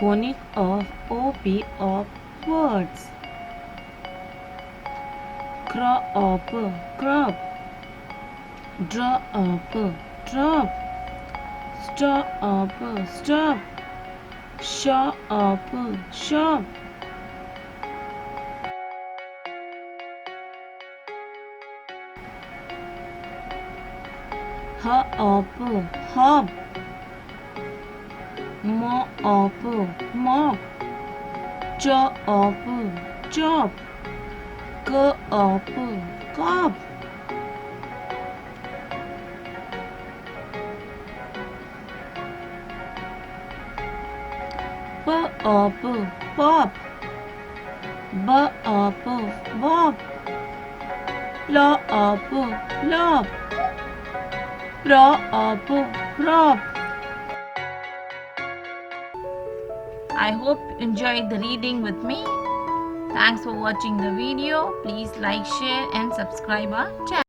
phonic of OP of words. Crop, crop. Drop, drop. Stop, stop. Shop, shop. Hop, hop. Mop, mop. Chop, chop. Cup, cup. Pop, pop. Bop, bop. Lop, lop. Prop, prop. I hope you enjoyed the reading with me. Thanks for watching the video. Please like, share and subscribe our channel.